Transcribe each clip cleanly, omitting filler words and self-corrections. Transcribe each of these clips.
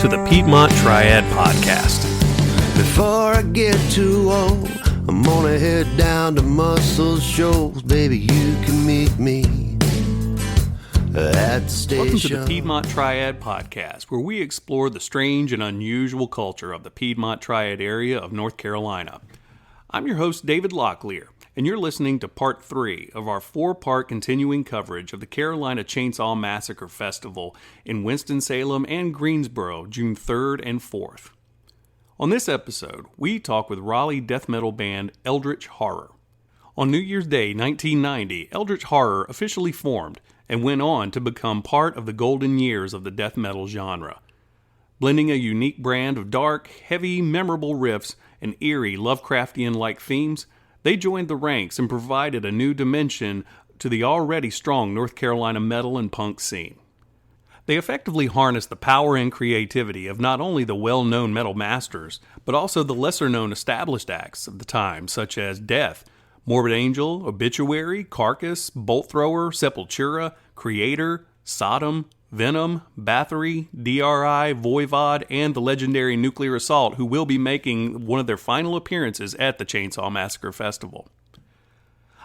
to the Piedmont Triad Podcast. Before I get too old, I'm gonna head down to Muscle Shoals. Baby, you can meet me at the station. Welcome to the Piedmont Triad Podcast, where we explore the strange and unusual culture of the Piedmont Triad area of North Carolina. I'm your host, David Locklear, and you're listening to Part 3 of our 4-part continuing coverage of the Carolina Chainsaw Massacre Festival in Winston-Salem and Greensboro, June 3rd and 4th. On this episode, we talk with Raleigh death metal band Eldritch Horror. On New Year's Day 1990, Eldritch Horror officially formed and went on to become part of the golden years of the death metal genre. Blending a unique brand of dark, heavy, memorable riffs and eerie Lovecraftian-like themes, they joined the ranks and provided a new dimension to the already strong North Carolina metal and punk scene. They effectively harnessed the power and creativity of not only the well-known metal masters, but also the lesser-known established acts of the time, such as Death, Morbid Angel, Obituary, Carcass, Bolt Thrower, Sepultura, Creator, Sodom, Venom, Bathory, DRI, Voivod, and the legendary Nuclear Assault, who will be making one of their final appearances at the Chainsaw Massacre Festival.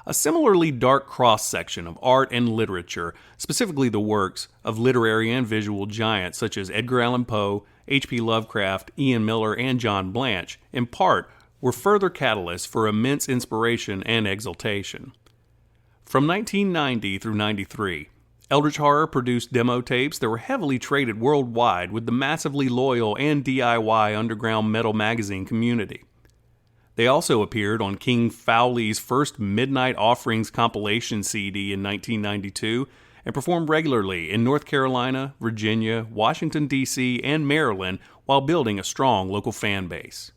A similarly dark cross-section of art and literature, specifically the works of literary and visual giants such as Edgar Allan Poe, H.P. Lovecraft, Ian Miller, and John Blanche, in part, were further catalysts for immense inspiration and exaltation. From 1990 through 93, Eldritch Horror produced demo tapes that were heavily traded worldwide with the massively loyal and DIY underground metal magazine community. They also appeared on King Fowley's first Midnight Offerings compilation CD in 1992 and performed regularly in North Carolina, Virginia, Washington, D.C., and Maryland while building a strong local fan base.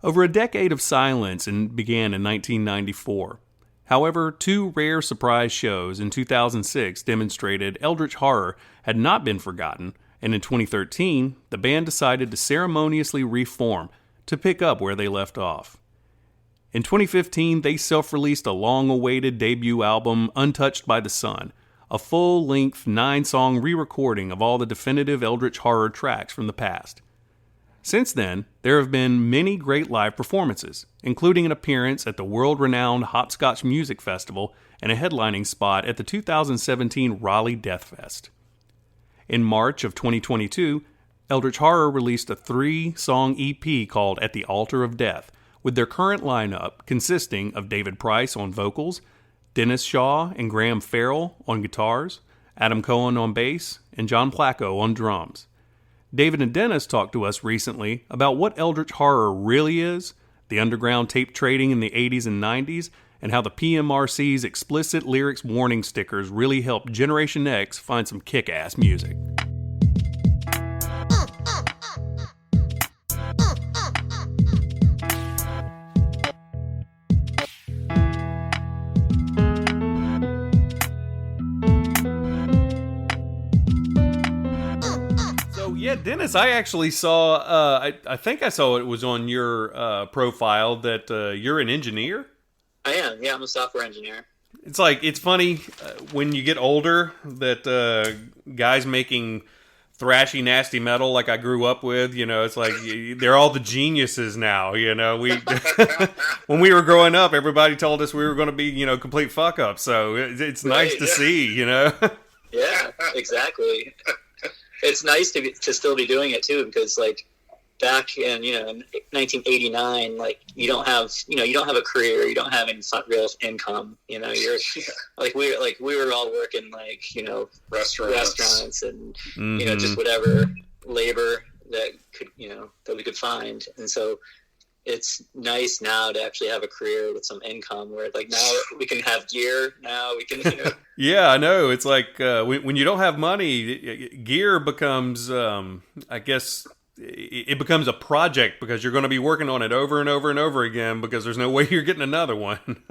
Over a decade of silence began in 1994. However, 2 rare surprise shows in 2006 demonstrated Eldritch Horror had not been forgotten, and in 2013, the band decided to ceremoniously reform to pick up where they left off. In 2015, they self-released a long-awaited debut album, Untouched by the Sun, a full-length 9-song re-recording of all the definitive Eldritch Horror tracks from the past. Since then, there have been many great live performances, including an appearance at the world-renowned Hopscotch Music Festival and a headlining spot at the 2017 Raleigh Death Fest. In March of 2022, Eldritch Horror released a 3-song EP called At the Altar of Death, with their current lineup consisting of David Price on vocals, Dennis Shaw and Graham Farrell on guitars, Adam Cohen on bass, and John Placco on drums. David and Dennis talked to us recently about what Eldritch Horror really is, the underground tape trading in the 80s and 90s, and how the PMRC's explicit lyrics warning stickers really helped Generation X find some kick-ass music. Yeah, Dennis, I actually saw, I think I saw it was on your profile that you're an engineer. I am, yeah, I'm a software engineer. It's funny when you get older that guys making thrashy, nasty metal like I grew up with, it's like they're all the geniuses now, We when we were growing up, everybody told us we were going to be, complete fuck-ups, so it's nice to see, Yeah, exactly. It's nice to still be doing it too, because back in in 1989, you don't have a career, you don't have any real income. You're we were all working restaurants and just whatever labor that we could find, and so it's nice now to actually have a career with some income where now we can have gear. Now we can, Yeah, I know. It's like when you don't have money, gear becomes, I guess, it becomes a project because you're going to be working on it over and over and over again because there's no way you're getting another one.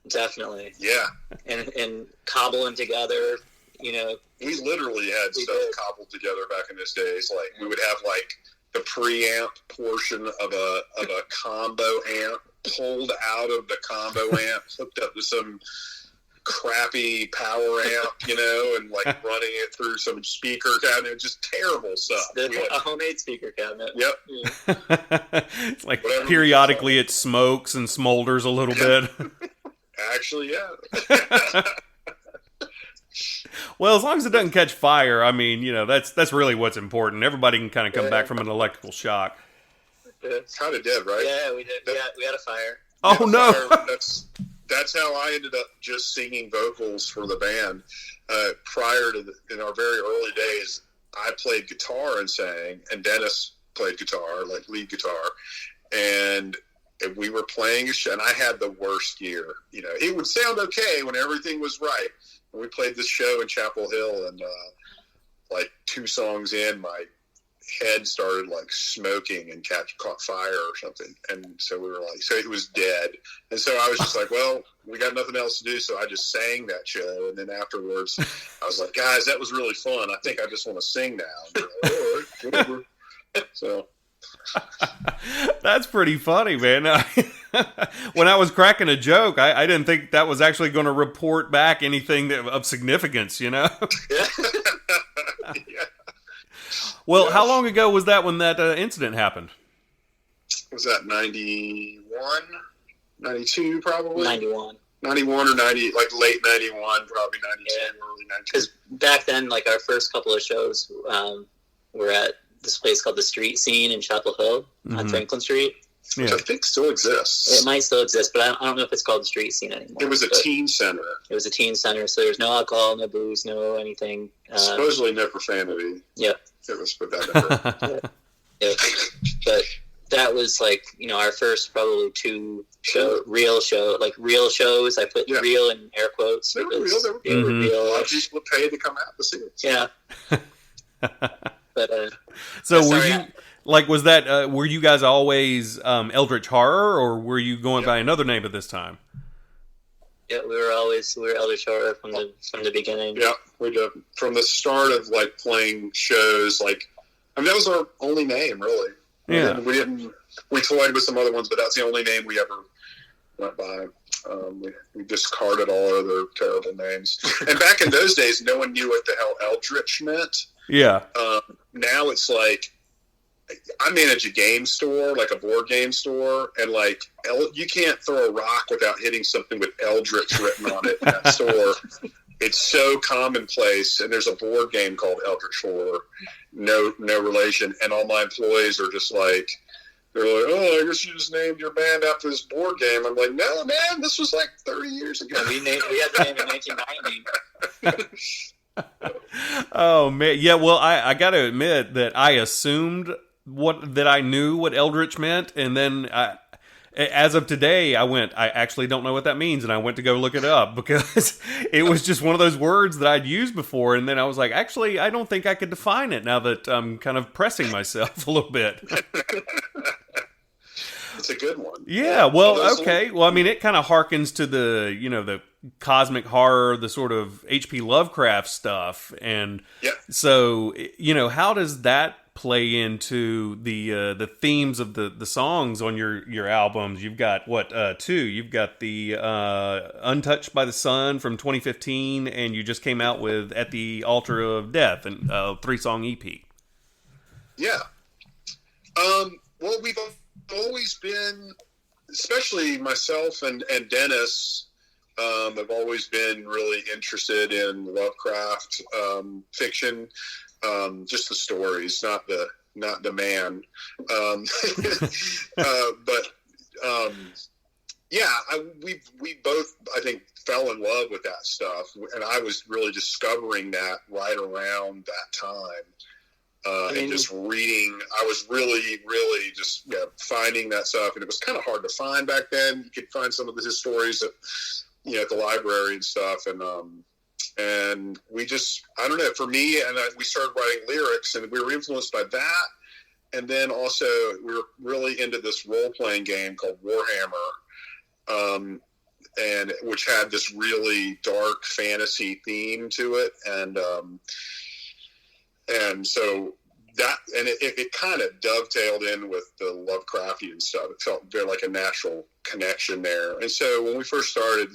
Definitely. Yeah. And cobbling together, We literally had stuff cobbled together back in those days. We would have the preamp portion of a combo amp pulled out of the combo amp, hooked up to some crappy power amp, and like running it through some speaker cabinet, just terrible stuff. A homemade speaker cabinet. Yep. Yeah. It's like whatever periodically it smokes and smolders a little bit. Actually, yeah. Well, as long as it doesn't catch fire, I mean, that's really what's important. Everybody can kind of come back from an electrical shock. It's kind of dead, right? Yeah, we did. We had a fire. Oh, no. Fire. That's how I ended up just singing vocals for the band. Prior to in our very early days, I played guitar and sang, and Dennis played guitar, like lead guitar, and we were playing a show, and I had the worst gear. It would sound okay when everything was right. We played this show in Chapel Hill, and like 2 songs in, my head started like smoking and caught fire or something, and so we were like, so it was dead, and so I was just like, well, we got nothing else to do, so I just sang that show, and then afterwards I was like, guys, that was really fun. I think I just want to sing now. And like, all right, whatever. So that's pretty funny, man. When I was cracking a joke, I didn't think that was actually going to report back anything of significance, Yeah. Well, how long ago was that when that incident happened? Was that 91? 92 probably? 91. 91 or 90, like late 91, probably 92, early 92. Because back then, like our first couple of shows were at this place called the Street Scene in Chapel Hill on Franklin Street. Which I think still exists. It might still exist, but I don't know if it's called the Street Scene anymore. It was a teen center. It was a teen center, so there's no alcohol, no booze, no anything. Supposedly no profanity. Yeah. It was put that yeah. But that was like, our first probably 2 real shows. I put real in air quotes. They were real. They were real. A lot of people would pay to come out to see it. Yeah. But so were you like, was that were you guys always Eldritch Horror, or were you going by another name at this time? Yeah, we were Eldritch Horror from the beginning. Yeah, we did from the start of like playing shows. Like, that was our only name, really. Yeah, we toyed with some other ones, but that's the only name we ever went by. We discarded all other terrible names. And back in those days, no one knew what the hell Eldritch meant. Yeah. Now it's like, I manage a game store, like a board game store, and like you can't throw a rock without hitting something with Eldritch written on it in that store. It's so commonplace, and there's a board game called Eldritch Horror, no relation, and all my employees are just like, they're like, oh, I guess you just named your band after this board game. I'm like, no, man, this was like 30 years ago. We had the name in 1990. Oh man, yeah. Well, I got to admit that I assumed that I knew what Eldritch meant, and then as of today, I actually don't know what that means, and I went to go look it up because it was just one of those words that I'd used before, and then I was like, actually, I don't think I could define it now that I'm kind of pressing myself a little bit. It's a good one. Yeah, well, okay. Well, I mean, it kind of harkens to the, the cosmic horror, the sort of H.P. Lovecraft stuff, and so, how does that play into the themes of the songs on your albums? You've got 2. You've got the Untouched by the Sun from 2015, and you just came out with At the Altar of Death, and a 3-song EP. Yeah. Well, we've always been, especially myself and Dennis, have always been really interested in Lovecraft fiction. Just the stories, not the man. We both, I think, fell in love with that stuff, and I was really discovering that right around that time. And just reading, I was really, really just finding that stuff, and it was kind of hard to find back then. You could find some of his stories at the library and stuff, and we just, I don't know, for me, and we started writing lyrics, and we were influenced by that, and then also we were really into this role-playing game called Warhammer, and which had this really dark fantasy theme to it, and so that, and it kind of dovetailed in with the Lovecraftian stuff. It felt very like a natural connection there. And so when we first started,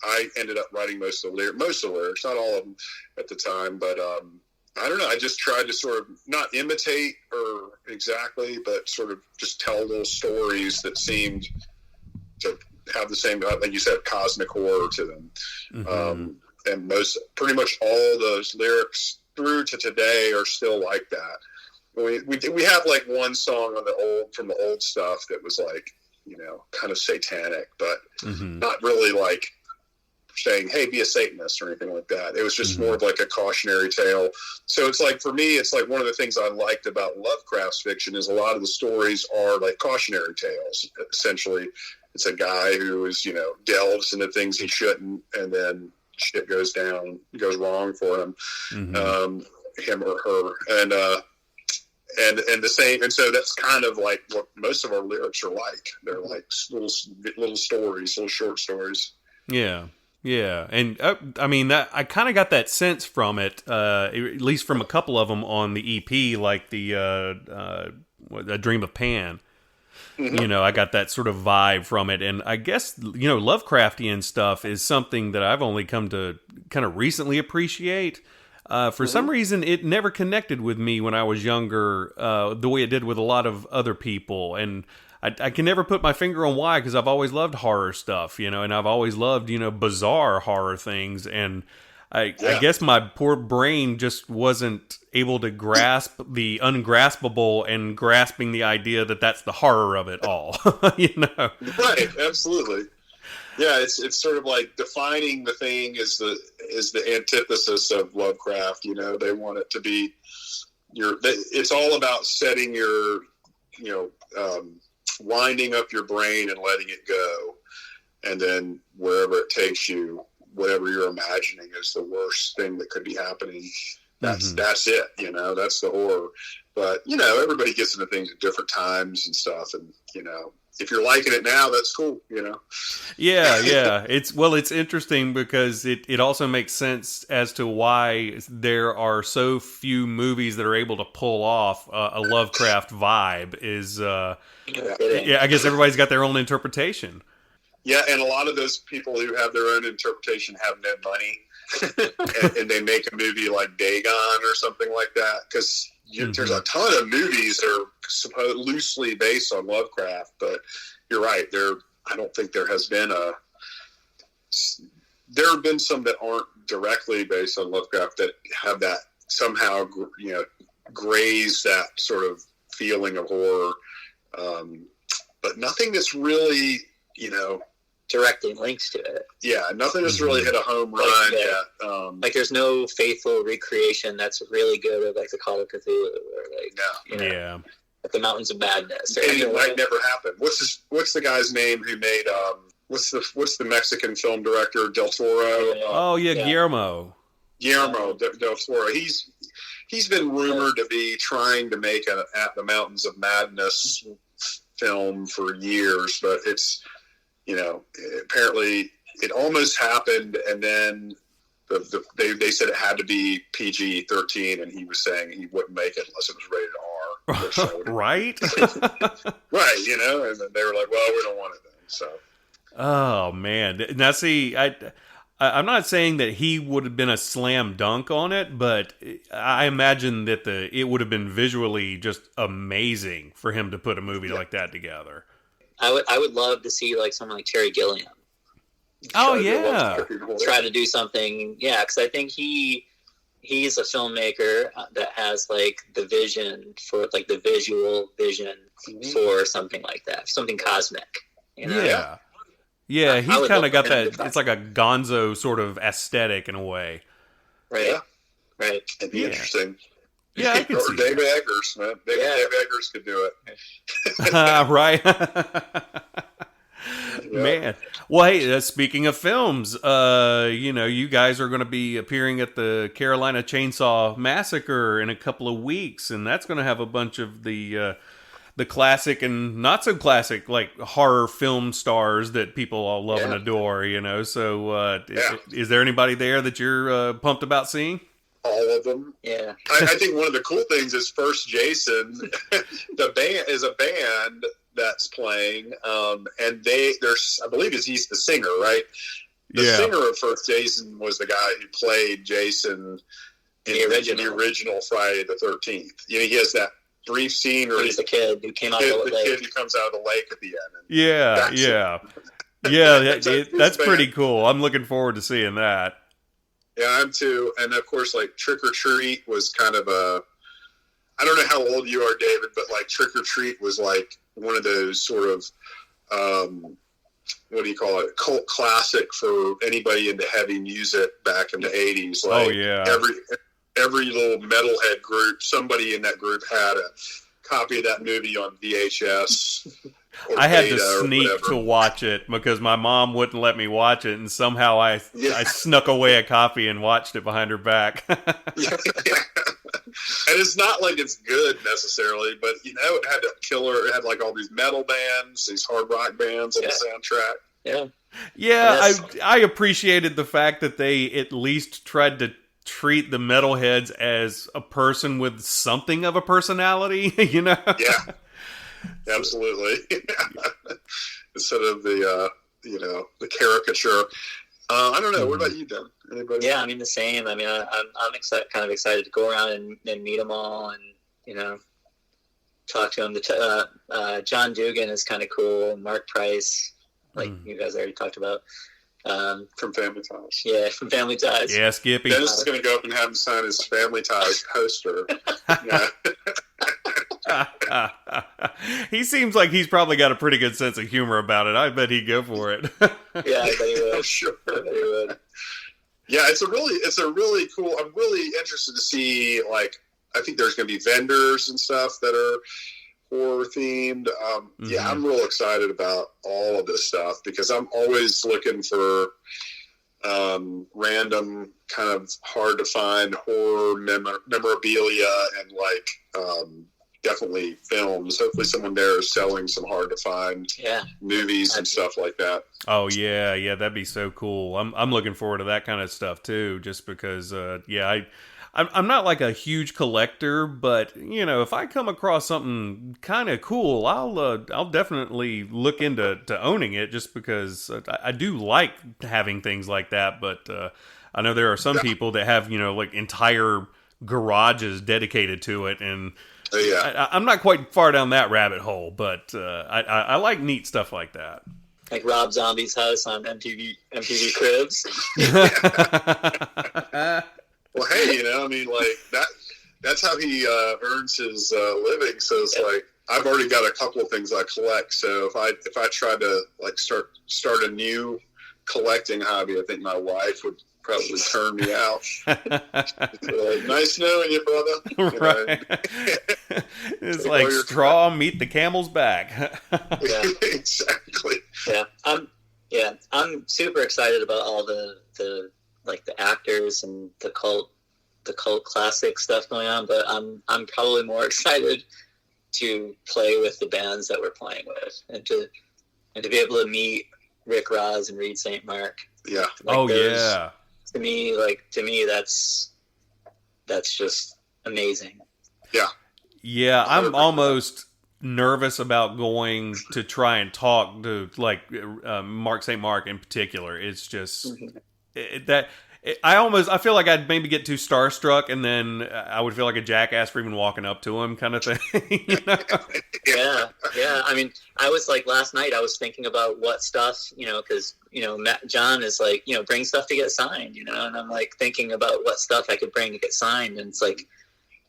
I ended up writing most of the lyrics, not all of them at the time, but I don't know. I just tried to sort of not imitate or exactly, but sort of just tell little stories that seemed to have the same, like you said, cosmic horror to them. Mm-hmm. And pretty much all those lyrics through to today are still like that. We have like one song from the old stuff that was like, kind of satanic, but not really like saying, hey, be a Satanist or anything like that. It was just more of like a cautionary tale. So it's like, for me, it's like one of the things I liked about Lovecraft's fiction is a lot of the stories are like cautionary tales. Essentially, it's a guy who is, delves into things he shouldn't, and then shit goes wrong for him, him or her. And the same, and so that's kind of like what most of our lyrics are like. They're like little stories, little short stories. Yeah. And I mean, that I kind of got that sense from it, at least from a couple of them on the EP, like the A Dream of Pan. I got that sort of vibe from it, and I guess Lovecraftian stuff is something that I've only come to kind of recently appreciate. For some reason, it never connected with me when I was younger, the way it did with a lot of other people. And I can never put my finger on why, because I've always loved horror stuff, and I've always loved, bizarre horror things. And I guess my poor brain just wasn't able to grasp the ungraspable and grasping the idea that that's the horror of it all, Right, absolutely. Yeah, it's sort of like defining the thing is the antithesis of Lovecraft. They want it to be it's all about setting your, winding up your brain and letting it go, and then wherever it takes you, whatever you're imagining is the worst thing that could be happening. That's it. That's the horror. But everybody gets into things at different times and stuff, and if you're liking it now, that's cool, Yeah. It's interesting because it also makes sense as to why there are so few movies that are able to pull off a Lovecraft vibe. I guess everybody's got their own interpretation. Yeah, and a lot of those people who have their own interpretation have no money, and they make a movie like Dagon or something like that, because there's a ton of movies that are loosely based on Lovecraft, but you're right. I don't think there have been some that aren't directly based on Lovecraft that have that somehow, graze that sort of feeling of horror. But nothing that's really, directly links to it. Yeah, nothing that's really hit a home run yet. Like there's no faithful recreation that's really good of like the Call of Cthulhu or like like the Mountains of Madness. And it might never happen. What's the guy's name who made what's the Mexican film director Del Toro? Guillermo del Toro. He's been rumored to be trying to make an At the Mountains of Madness film for years, but it's apparently it almost happened, and then they said it had to be PG-13, and he was saying he wouldn't make it unless it was rated R. Right? Right, and they were like, well, we don't want it then, so. Oh, man. Now, see, I'm not saying that he would have been a slam dunk on it, but I imagine that it would have been visually just amazing for him to put a movie like that together. I would love to see like someone like Terry Gilliam. Oh yeah, try to do something. Yeah, because I think he's a filmmaker that has like the vision for like the visual vision for something like that, something cosmic. Yeah, he's kind of got that. It's like a Gonzo sort of aesthetic in a way. Right. Right. It'd be interesting. Yeah, I could see David Eggers, man. David Eggers could do it. Right. Man. Well, hey, speaking of films, you guys are going to be appearing at the Carolina Chainsaw Massacre in a couple of weeks, and that's going to have a bunch of the classic and not so classic, like horror film stars that people all love and adore, So, is there anybody there that you're pumped about seeing? All of them. Yeah. I think one of the cool things is First Jason, the band is a band that's playing, and there's, I believe he's the singer, right? The singer of First Jason was the guy who played Jason in the original Friday the 13th. You know, he has that brief scene where he's the kid who came out of the lake. The kid who comes out of the lake at the end. That's pretty cool. I'm looking forward to seeing that. Yeah, I'm too. And of course, like Trick or Treat was kind of I don't know how old you are, David, but like Trick or Treat was like one of those sort of, what do you call it? Cult classic for anybody into heavy music back in the 80s. Like, every little metalhead group, somebody in that group had a copy of that movie on VHS. I had to sneak to watch it because my mom wouldn't let me watch it, and somehow I snuck away a copy and watched it behind her back. Yeah. And it's not like it's good necessarily, but you know, it had it had like all these metal bands, these hard rock bands on the soundtrack. Yeah, I appreciated the fact that they at least tried to treat the metalheads as a person with something of a personality, you know? Yeah, absolutely. Instead of the the caricature. I don't know. What about you, Dan? Anybody? Yeah, I mean the same. I mean, I'm kind of excited to go around and meet them all, and talk to them. John Dugan is kind of cool. Mark Price, like you guys already talked about. From Family Ties. Yeah, from Family Ties. Yeah, Skippy. Dennis is going to go up and have him sign his Family Ties poster. He seems like he's probably got a pretty good sense of humor about it. I bet he'd go for it. Yeah, I bet he would. Oh, sure. I bet he would. Yeah, it's a really cool. I'm really interested to see, like, I think there's going to be vendors and stuff that are horror themed. Yeah, I'm real excited about all of this stuff because I'm always looking for random kind of hard to find horror memorabilia and like definitely films. Hopefully someone there is selling some hard to find movies and stuff like that. Oh yeah, that'd be so cool. I'm looking forward to that kind of stuff too, just because I'm not like a huge collector, but you know, if I come across something kind of cool, I'll definitely look into owning it, just because I do like having things like that. But I know there are some people that have like entire garages dedicated to it, and I'm not quite far down that rabbit hole. But I like neat stuff like that. Like Rob Zombie's house on MTV Cribs. Well, hey, I mean, like that's how he earns his living. So it's like, I've already got a couple of things I collect. So if I try to like start a new collecting hobby, I think my wife would probably turn me out. Like, nice knowing you, brother. Right. It's like straw meet the camel's back. Yeah. Exactly. Yeah. I'm super excited about all the like the actors and the cult classic stuff going on, but I'm probably more excited to play with the bands that we're playing with, and to be able to meet Rick Ross and Reed St. Mark. Yeah. Like, To me, that's just amazing. Yeah. Yeah, I'm almost nervous about going to try and talk to like Mark St. Mark in particular. It's just I feel like I'd maybe get too starstruck, and then I would feel like a jackass for even walking up to him, kind of thing. You know? Yeah. I mean, I was like last night. I was thinking about what stuff, because John is like, bring stuff to get signed, and I'm like thinking about what stuff I could bring to get signed, and it's like,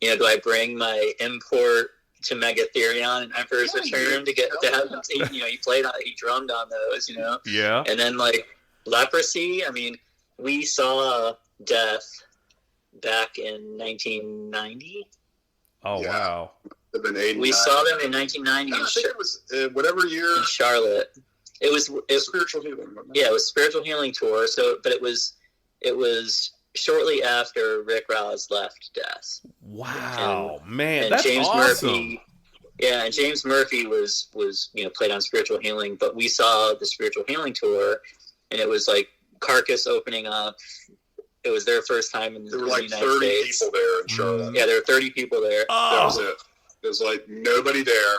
do I bring my import to Megatherion and Emperor's Return to have him? He drummed on those, Yeah. And then like Leprosy. I mean, we saw Death back in 1990. Oh, yeah. Wow. We saw them in 1990. I think it was whatever year. In Charlotte. It was Spiritual Healing. Yeah, it was Spiritual Healing Tour. But it was shortly after Rick Ross left Death. Wow, man, and that's James awesome. Murphy. Yeah, and James Murphy was played on Spiritual Healing, but we saw the Spiritual Healing Tour, and it was like Carcass opening up. It was their first time in the United States. There were like 30 people there in Charlotte. Yeah, there were 30 people there. Oh. That was it. It was like nobody there.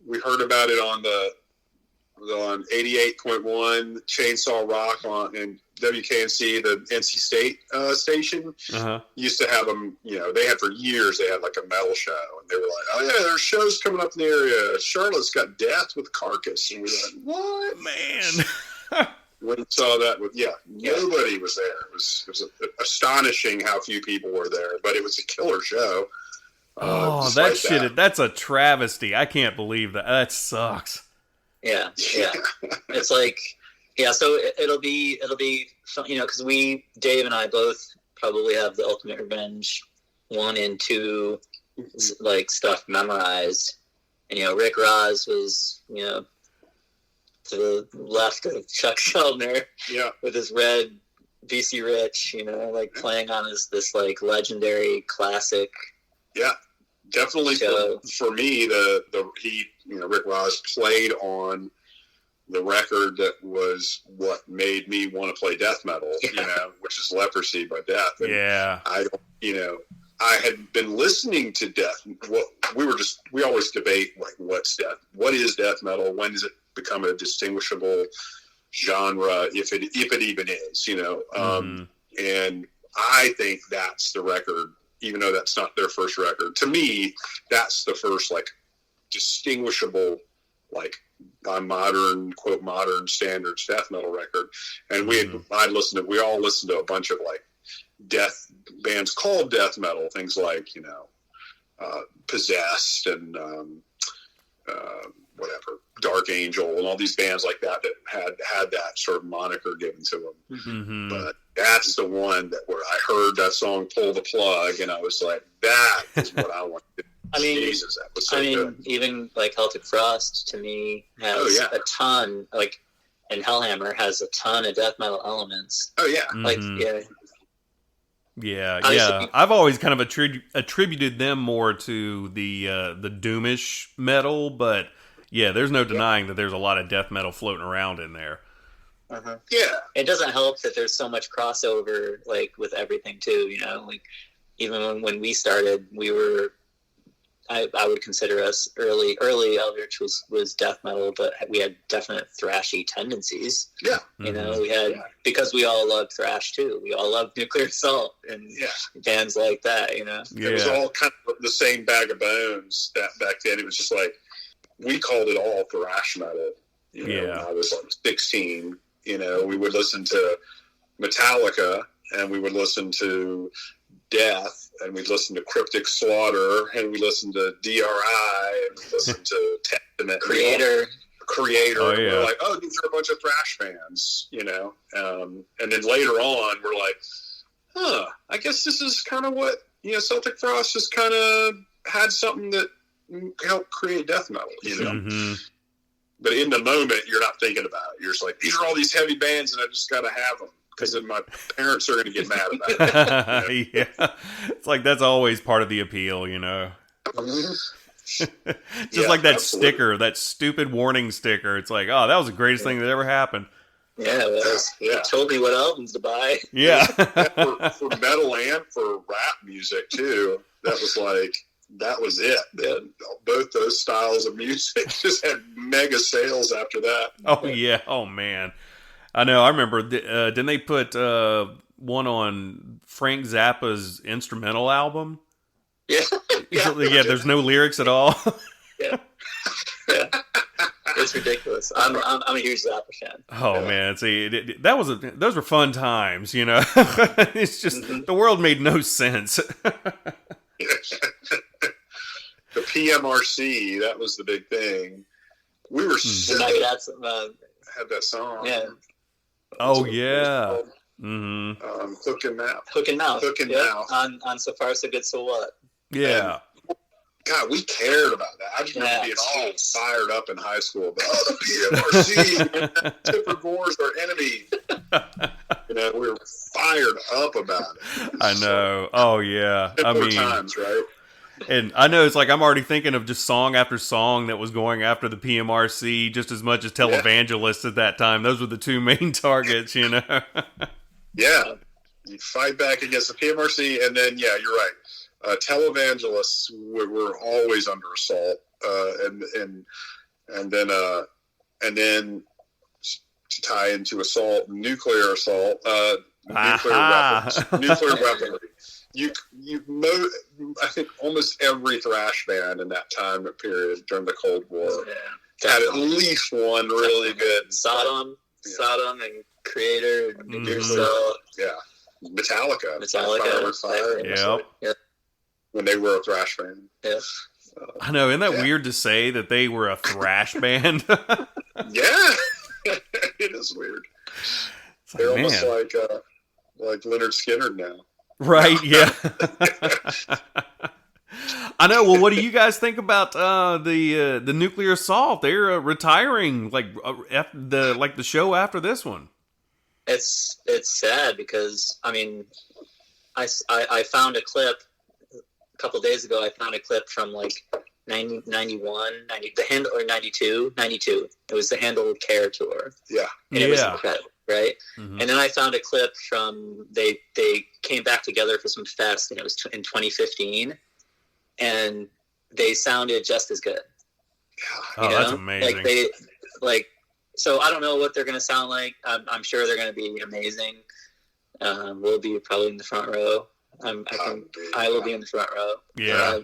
we heard about it on on 88.1 Chainsaw Rock in WKNC, the NC State station. Used to have them, they had for years, they had like a metal show, and they were like, oh yeah, there's shows coming up in the area. Charlotte's got Death with Carcass. And we were like, what? Man. When we saw that, nobody was there. It was astonishing how few people were there, but it was a killer show. That shit, that's a travesty. I can't believe that. That sucks. Yeah. It's like, so it'll be, because Dave and I both probably have the Ultimate Revenge 1 and 2 like stuff memorized. And Rick Ross was to the left of Chuck Schuldiner, with his red BC Rich, playing on this like legendary classic. Yeah, definitely. For me, Rick Ross played on the record that was what made me want to play death metal, which is Leprosy by Death. And I had been listening to death. We always debate like what's death, what is death metal, when does it become a distinguishable genre, if it even is, and I think that's the record, even though that's not their first record. To me, that's the first like distinguishable, like by modern standards, death metal record. And we all listened to a bunch of like death bands called death metal, things like Possessed and whatever, Dark Angel, and all these bands like that had that sort of moniker given to them. But that's the one where I heard that song "Pull the Plug" and I was like, that is what I want to do. Jesus, that was so good. Even like Celtic Frost to me has a ton, like, and Hellhammer has a ton of death metal elements. Oh yeah. Yeah. I've always kind of attributed them more to the doomish metal, but there's no denying that there's a lot of death metal floating around in there. Yeah, it doesn't help that there's so much crossover, like with everything too. Like even when we started, we were. I would consider us early Eldritch was death metal, but we had definite thrashy tendencies. Yeah. We had, because we all loved thrash too. We all loved Nuclear Assault and bands like that, It was all kind of the same bag of bones that back then. It was just like, we called it all thrash metal. When I was like 16, we would listen to Metallica and we would listen to Death, and we'd listen to Cryptic Slaughter, and we listened to DRI, and we listened to Testament, Creator. Oh, yeah. We're like, oh, these are a bunch of thrash fans, and then later on, we're like, I guess this is kind of what Celtic Frost has kind of had something that helped create death metal, But in the moment, you're not thinking about it. You're just like, these are all these heavy bands, and I just got to have them. Because then my parents are going to get mad about it. Yeah. It's like that's always part of the appeal, Just like that sticker, that stupid warning sticker. It's like, oh, that was the greatest thing that ever happened. Yeah, it was. It told me what albums to buy. Yeah. for metal and for rap music, too. That was it. Both those styles of music just had mega sales after that. Oh, yeah. Oh, man. I know. I remember. Didn't they put one on Frank Zappa's instrumental album? Yeah. There's no lyrics at all. Yeah. It's ridiculous. I'm a huge Zappa fan. Oh man, see, those were fun times. It's just the world made no sense. The PMRC, that was the big thing. We were had that song. Yeah. Oh yeah. Hook and Mouth. Mouth. On So Far So Good So What. Yeah. And, God, we cared about that. I just remember being all fired up in high school about the PMRC, Tipper Gore's our enemy. We were fired up about it. I know. Oh yeah. Times, right? And I know it's like I'm already thinking of just song after song that was going after the PMRC just as much as televangelists at that time. Those were the two main targets, Yeah. You fight back against the PMRC, and then, you're right. Televangelists were always under assault, and then to tie into assault, nuclear assault, nuclear weaponry. I think almost every thrash band in that time period during the Cold War had at least one really good. Sodom and Creator and Metallica. Yep. When they were a thrash band. Yeah. I know, isn't that weird to say that they were a thrash band? Yeah, it is weird. They're almost like Leonard Skinner now. Right, yeah. I know. Well, what do you guys think about the nuclear assault? They're retiring the show after this one. It's sad because I found a clip a couple days ago. I found a clip from like 91, 90, the Handle or 92. It was the Handle Care tour. Yeah, and it was incredible, right? Mm-hmm. And then I found a clip from they came back together for some fest, and it was in 2015, and they sounded just as good. Oh, that's amazing. So I don't know what they're going to sound like. I'm sure they're going to be amazing. We'll be probably in the front row. I will be in the front row. Yeah.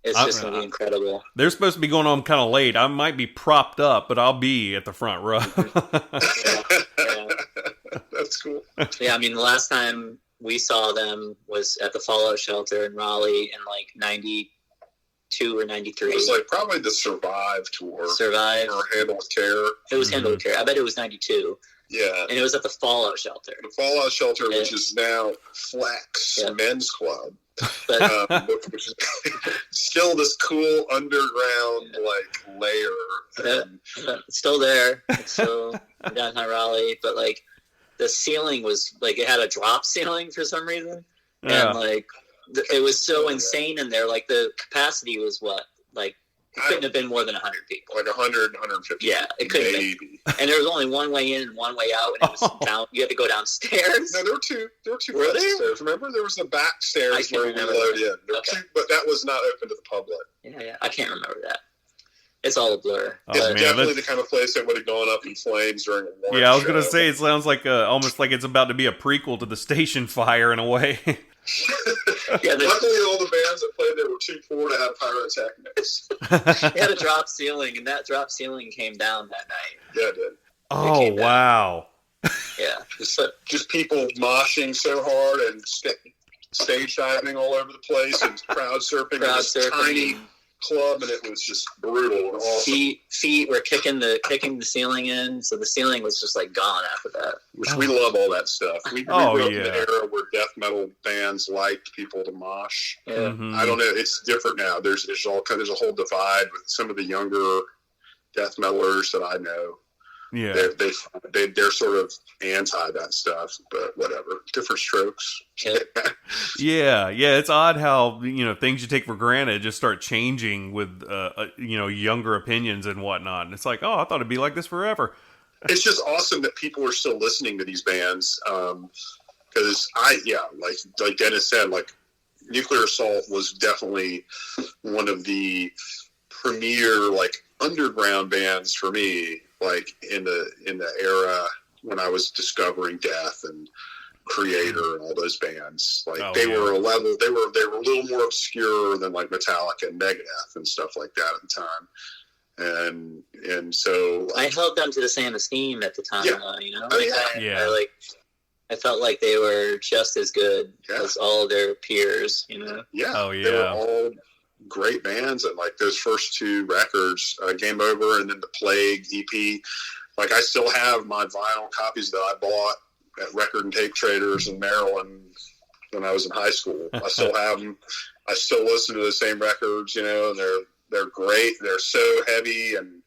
It's just going to be incredible. They're supposed to be going on kind of late. I might be propped up, but I'll be at the front row. Yeah. That's cool. Yeah, the last time we saw them was at the Fallout Shelter in Raleigh in like 92 or 93. It was like probably the Survive tour. Or Handle with Care. It was Handle with Care. I bet it was 92. Yeah. And it was at the Fallout Shelter. The Fallout Shelter, which is now Flex Men's Club. Which is still this cool underground layer. It's still there. It's still downtown Raleigh, but like the ceiling was like it had a drop ceiling for some reason, and it was so insane in there. Like the capacity was it couldn't have been more than 100 people. Like 100, 150. Yeah, it couldn't have been. And there was only one way in and one way out, and it was down. You had to go downstairs. No, there were two stairs. Remember, there was the back stairs where we load in. But that was not open to the public. Yeah, I can't remember that. It's all a blur. It's definitely the kind of place that would have gone up in flames during a war. Yeah, I was going to say, it sounds like almost like it's about to be a prequel to the station fire in a way. Luckily, all the bands that played there were too poor to have pyrotechnics. It had a drop ceiling, and that drop ceiling came down that night. Yeah, it did. Oh, wow. Yeah. Just people moshing so hard and stage diving all over the place and crowd surfing. Tiny club, and it was just brutal and awesome. Feet were kicking the ceiling in, so the ceiling was just like gone after that. Which we love all that stuff. We grew up in an era where death metal bands liked people to mosh. Yeah. Mm-hmm. I don't know. It's different now. There's a whole divide with some of the younger death metalers that I know. Yeah, they're sort of anti that stuff, but whatever. Different strokes. Yeah. It's odd how things you take for granted just start changing with younger opinions and whatnot. And it's like, oh, I thought it'd be like this forever. It's just awesome that people are still listening to these bands. Because like Dennis said, like Nuclear Assault was definitely one of the premier underground bands for me. Like in the era when I was discovering Death and Creator and all those bands, they were a level. They were a little more obscure than like Metallica and Megadeth and stuff like that at the time. And so I held them to the same esteem at the time. Yeah. I felt like they were just as good as all their peers. Yeah. Oh yeah. They were all great bands, and like those first two records, Game Over and then the Plague EP, like I still have my vinyl copies that I bought at Record and Tape Traders in Maryland when I was in high school. I still have them. I still listen to the same records, and they're great. They're so heavy, and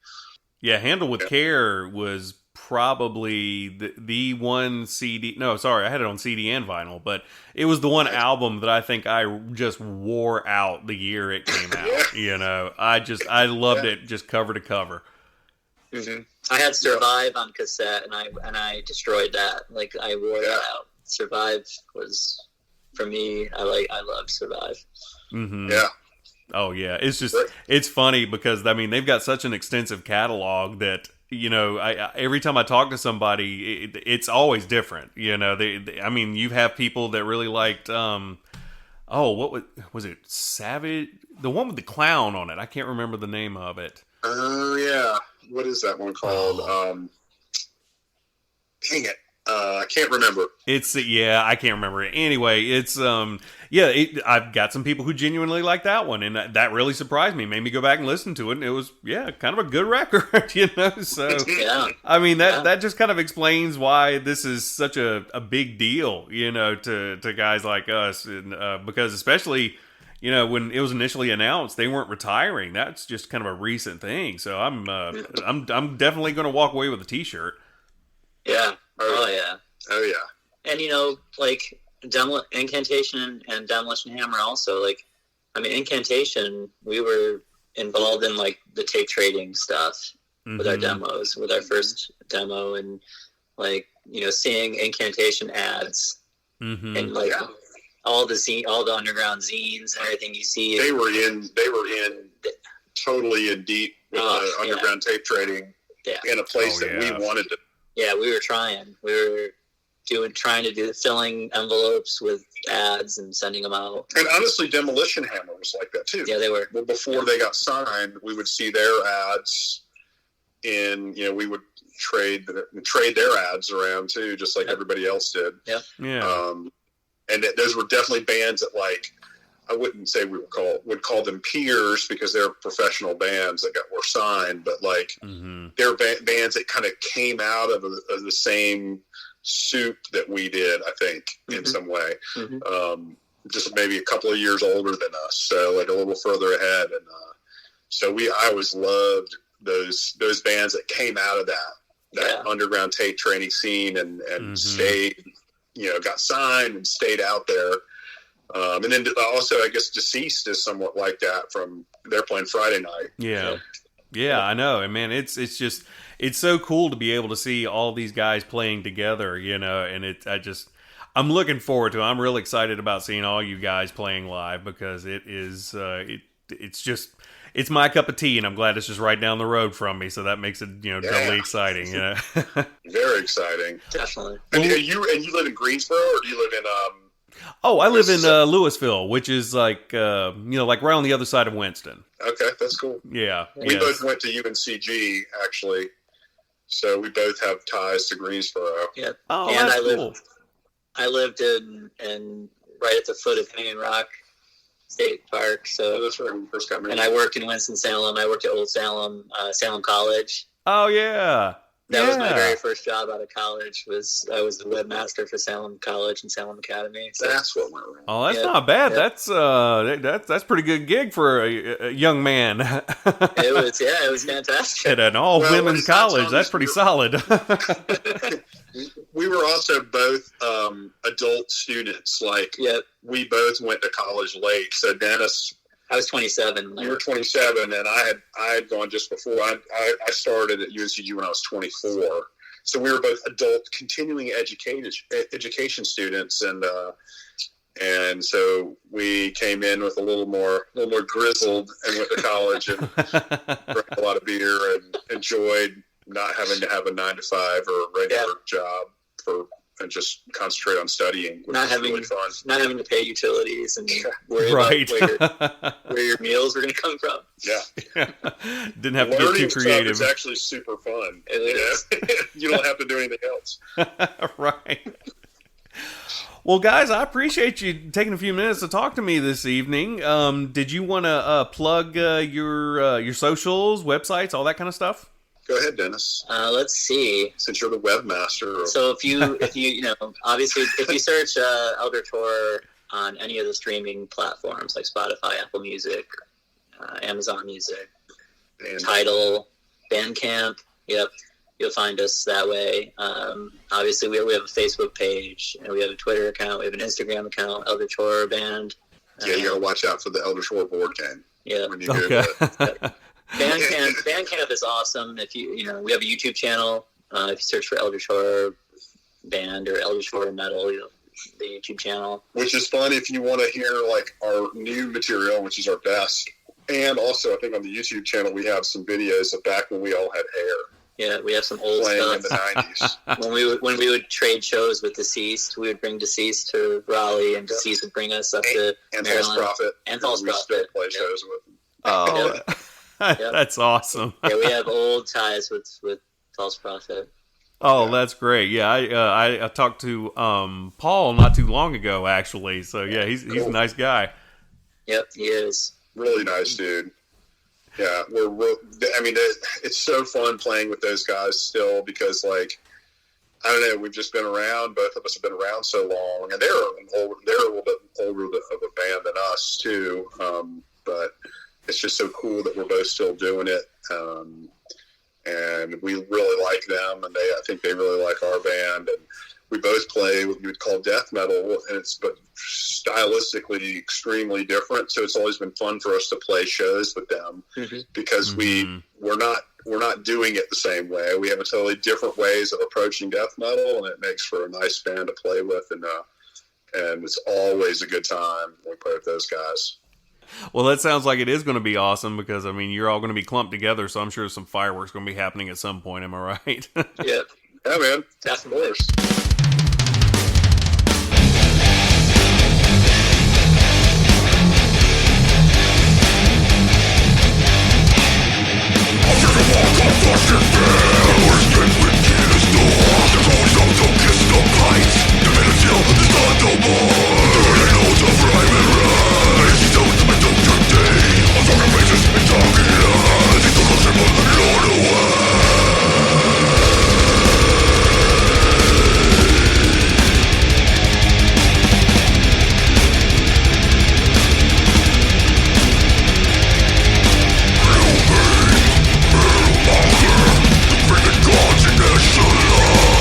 Handle with Care was probably the one CD. No, sorry, I had it on CD and vinyl, but it was the one album that I think I just wore out the year it came out. I loved it just cover to cover. Mm-hmm. I had Survive on cassette, and I destroyed that. Like I wore that out. Survive was for me. I love Survive. Mm-hmm. Yeah. Oh yeah, it's funny because I mean they've got such an extensive catalog that I every time I talk to somebody, it's always different. I mean you have people that really liked what was it Savage, the one with the clown on it? I can't remember the name of it. Oh yeah, what is that one called? Dang it. I can't remember. I can't remember it. Anyway, it's I've got some people who genuinely like that one, and that really surprised me. Made me go back and listen to it, and it was kind of a good record, So I mean that just kind of explains why this is such a big deal, to guys like us, and because especially when it was initially announced they weren't retiring. That's just kind of a recent thing. So I'm definitely going to walk away with a T-shirt. Yeah. Oh yeah. Oh yeah. And like Incantation and Demolition Hammer also, like, I mean, Incantation, we were involved in like the tape trading stuff with our demos, with our first demo, and like seeing Incantation ads and like all the underground zines and everything you see. They were in totally in deep with the underground tape trading in a place that we wanted to. Yeah, we were trying. We were trying to do filling envelopes with ads and sending them out. And honestly, Demolition Hammer was like that too. Yeah, they were. Well, before they got signed, we would see their ads we would trade their ads around too, just like everybody else did. Yeah. Yeah. And those were definitely bands that, like, I wouldn't say we would call them peers because they're professional bands that were signed, but like they're bands that kind of came out of the same soup that we did, I think, in some way. Just maybe a couple of years older than us, so like a little further ahead. And so I always loved those bands that came out of that underground tape trading scene and stayed, got signed and stayed out there. And then also, I guess Deceased is somewhat like that. They're playing Friday night. Yeah. Yeah, I know. And man, it's so cool to be able to see all these guys playing together, and I'm looking forward to it. I'm really excited about seeing all you guys playing live because it is, it's my cup of tea, and I'm glad it's just right down the road from me. So that makes it, doubly exciting, Very exciting. Definitely. And you live in Greensboro, or do you live in, Oh, I live in Louisville, which is like like right on the other side of Winston. Okay, that's cool. Yeah, we both went to UNCG actually, so we both have ties to Greensboro. Yeah. Oh, and that's cool. I lived in right at the foot of Hanging Rock State Park. So that's where we first got married. And I worked in Winston-Salem. I worked at Old Salem, Salem College. Oh yeah. That was my very first job out of college. I was the webmaster for Salem College and Salem Academy. So. That's what went wrong. Oh, that's not bad. Yeah. That's pretty good gig for a young man. It was fantastic. At an all women's college, that's pretty solid. We were also both adult students. Like, we both went to college late. So Dennis, I was 27. You were 27, and I had gone just before. I started at UNCG when I was 24. So we were both adult continuing education students, and so we came in with a little more grizzled and went to college and drank a lot of beer and enjoyed not having to have a 9-to-5 or a regular job and just concentrate on studying, which was really fun. Not having to pay utilities and worry about where your meals were going to come from. Yeah. Didn't have to get too creative. It's actually super fun. It is. You don't have to do anything else. Right. Well, guys, I appreciate you taking a few minutes to talk to me this evening. Did you want to plug your socials, websites, all that kind of stuff? Go ahead, Dennis. Let's see. Since you're the webmaster. So if you obviously if you search Eldritch Horror on any of the streaming platforms like Spotify, Apple Music, Amazon Music, Tidal, Bandcamp, you'll find us that way. Obviously, we have a Facebook page, and we have a Twitter account, we have an Instagram account, Eldritch Horror Band. Yeah, you got to watch out for the Eldritch Horror board game. Yeah. When you Google it. Bandcamp is awesome. If we have a YouTube channel. If you search for Eldritch Horror Band or Eldritch Horror Metal, the YouTube channel. Which is fun if you want to hear like our new material, which is our best And also, I think on the YouTube channel, we have some videos of back when we all had hair. Yeah, we have some old playing stuff. in the 90s. when we would trade shows with Deceased, we would bring Deceased to Raleigh, and Deceased would bring us up to and Maryland. False Prophet. And False we Prophet. still play shows with them. Oh, that's awesome. Yeah, we have old ties with False Prophet. Oh, that's great. Yeah, I talked to Paul not too long ago, actually. So, yeah, he's a nice guy. Yep, he is. Really nice dude. Yeah, it's so fun playing with those guys still because, like, I don't know, we've just been around. Both of us have been around so long, and they're a little bit older of a band than us too. But it's just so cool that we're both still doing it, and we really like them, and I think they really like our band, and we both play what you would call death metal, and but stylistically extremely different. So it's always been fun for us to play shows with them because we're not doing it the same way. We have a totally different ways of approaching death metal, and it makes for a nice band to play with, and it's always a good time when we play with those guys. Well, that sounds like it is going to be awesome because, I mean, you're all going to be clumped together, so I'm sure some fireworks going to be happening at some point. Am I right? Yeah. Yeah, man. Of course. Gods in their shalom.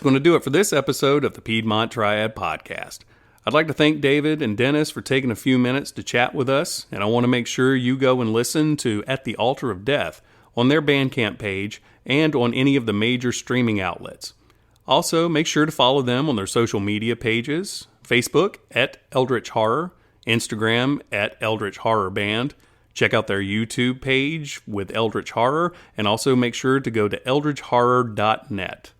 going to do it for this episode of the Piedmont Triad Podcast. I'd like to thank David and Dennis for taking a few minutes to chat with us, and I want to make sure you go and listen to At the Altar of Death on their Bandcamp page and on any of the major streaming outlets. Also, make sure to follow them on their social media pages, Facebook at Eldritch Horror, Instagram at Eldritch Horror Band. Check out their YouTube page with Eldritch Horror, and also make sure to go to eldritchhorror.net.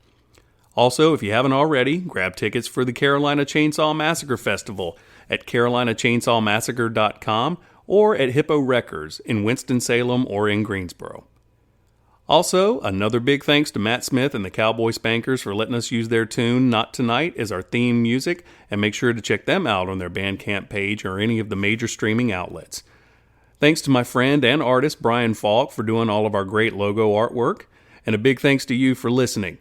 Also, if you haven't already, grab tickets for the Carolina Chainsaw Massacre Festival at carolinachainsawmassacre.com or at Hippo Records in Winston-Salem or in Greensboro. Also, another big thanks to Matt Smith and the Cowboy Spankers for letting us use their tune Not Tonight as our theme music, and make sure to check them out on their Bandcamp page or any of the major streaming outlets. Thanks to my friend and artist Brian Falk for doing all of our great logo artwork, and a big thanks to you for listening.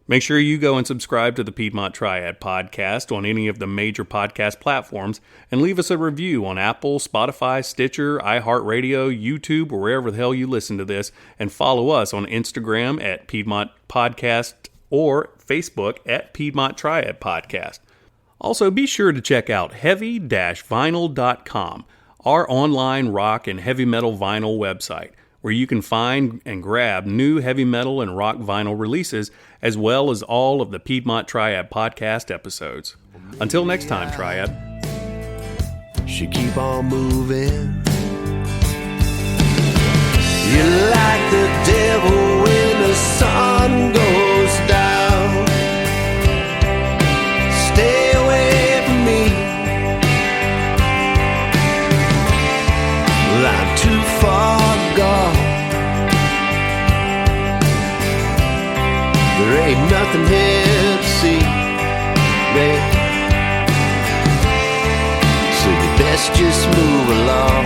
Make sure you go and subscribe to the Piedmont Triad Podcast on any of the major podcast platforms and leave us a review on Apple, Spotify, Stitcher, iHeartRadio, YouTube, or wherever the hell you listen to this, and follow us on Instagram at Piedmont Podcast or Facebook at Piedmont Triad Podcast. Also, be sure to check out heavy-vinyl.com, our online rock and heavy metal vinyl website, where you can find and grab new heavy metal and rock vinyl releases, as well as all of the Piedmont Triad podcast episodes. Until next time, Triad. She keep on moving. You're like the devil when the sun goes down. Stay away from me. Well, I'm too far gone. There ain't nothing here to see, babe. So you best just move along.